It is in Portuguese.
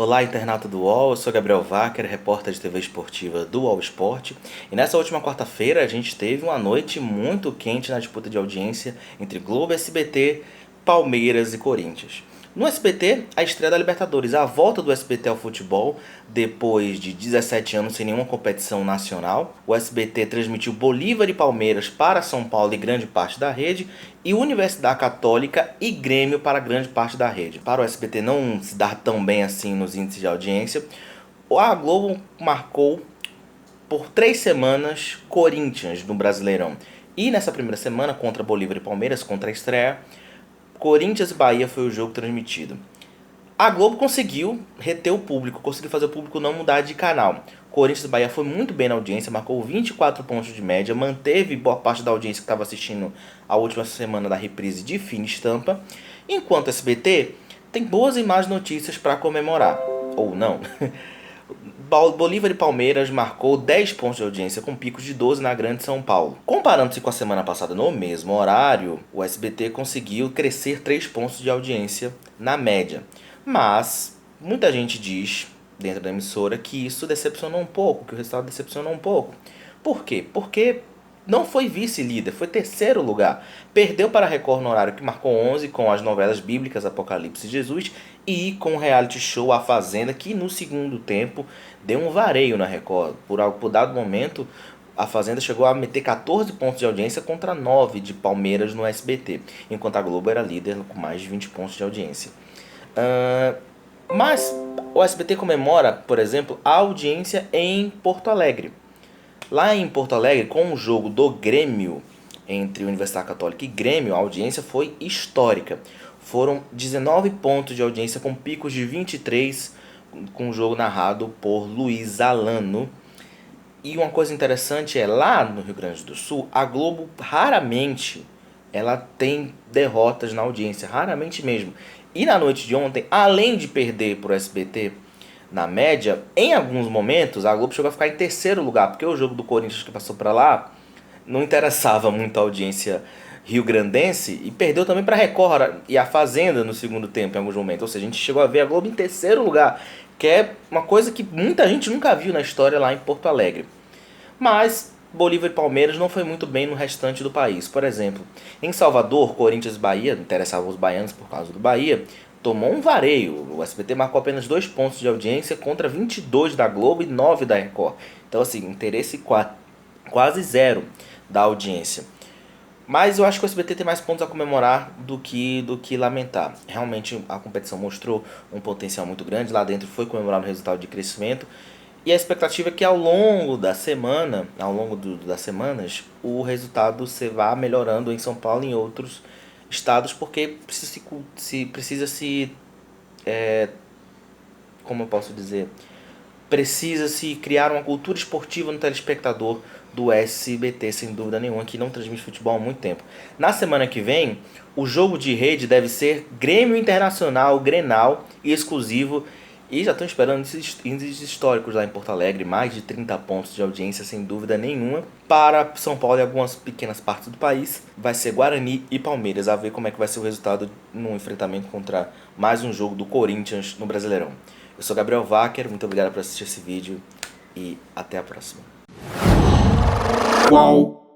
Olá, internauta do UOL, eu sou Gabriel Wacker, repórter de TV esportiva do UOL Esporte. E nessa última quarta-feira a gente teve uma noite muito quente na disputa de audiência entre Globo, SBT, Palmeiras e Corinthians. No SBT, a estreia da Libertadores, a volta do SBT ao futebol, depois de 17 anos sem nenhuma competição nacional. O SBT transmitiu Bolívar e Palmeiras para São Paulo e grande parte da rede, e Universidade Católica e Grêmio para grande parte da rede. Para o SBT não se dar tão bem assim nos índices de audiência, a Globo marcou por 3 semanas Corinthians no Brasileirão. E nessa primeira semana, contra Bolívar e Palmeiras, contra a estreia, Corinthians e Bahia foi o jogo transmitido. A Globo conseguiu reter o público, conseguiu fazer o público não mudar de canal. Corinthians e Bahia foi muito bem na audiência, marcou 24 pontos de média, manteve boa parte da audiência que estava assistindo a última semana da reprise de fina estampa, enquanto o SBT tem boas e más notícias para comemorar, ou não. Bolívar e Palmeiras marcou 10 pontos de audiência com picos de 12 na Grande São Paulo. Comparando-se com a semana passada no mesmo horário, o SBT conseguiu crescer 3 pontos de audiência na média. Mas muita gente diz, dentro da emissora, que isso decepcionou um pouco, que o resultado decepcionou um pouco. Por quê? Porque não foi vice-líder, foi terceiro lugar. Perdeu para a Record no horário que marcou 11 com as novelas bíblicas Apocalipse e Jesus e com o reality show A Fazenda, que no segundo tempo deu um vareio na Record. Por dado momento, A Fazenda chegou a meter 14 pontos de audiência contra 9 de Palmeiras no SBT, enquanto a Globo era líder com mais de 20 pontos de audiência. Mas o SBT comemora, por exemplo, a audiência em Porto Alegre. Lá em Porto Alegre, com o jogo do Grêmio, entre Universidade Católica e Grêmio, a audiência foi histórica. Foram 19 pontos de audiência com picos de 23, com o jogo narrado por Luiz Alano. E uma coisa interessante é, lá no Rio Grande do Sul, a Globo raramente ela tem derrotas na audiência, raramente mesmo. E na noite de ontem, além de perder para o SBT na média, em alguns momentos a Globo chegou a ficar em terceiro lugar, porque o jogo do Corinthians que passou para lá não interessava muito a audiência rio-grandense, e perdeu também para a Record e a Fazenda no segundo tempo em alguns momentos. Ou seja, a gente chegou a ver a Globo em terceiro lugar, que é uma coisa que muita gente nunca viu na história lá em Porto Alegre. Mas Bolívar e Palmeiras não foi muito bem no restante do país. Por exemplo, em Salvador, Corinthians e Bahia, interessavam os baianos por causa do Bahia, tomou um vareio. O SBT marcou apenas 2 pontos de audiência contra 22 da Globo e 9 da Record. Então, assim, interesse quase zero da audiência. Mas eu acho que o SBT tem mais pontos a comemorar do que lamentar. Realmente a competição mostrou um potencial muito grande. Lá dentro foi comemorado o resultado de crescimento. E a expectativa é que ao longo da semana, das semanas, o resultado se vá melhorando em São Paulo e em outros estados, porque como eu posso dizer, precisa-se criar uma cultura esportiva no telespectador do SBT, sem dúvida nenhuma, que não transmite futebol há muito tempo. Na semana que vem, o jogo de rede deve ser Grêmio Internacional, Grenal e exclusivo. E já estão esperando índices históricos lá em Porto Alegre, mais de 30 pontos de audiência, sem dúvida nenhuma. Para São Paulo e algumas pequenas partes do país, vai ser Guarani e Palmeiras, a ver como é que vai ser o resultado no enfrentamento contra mais um jogo do Corinthians no Brasileirão. Eu sou Gabriel Wacker, muito obrigado por assistir esse vídeo e até a próxima. Uau!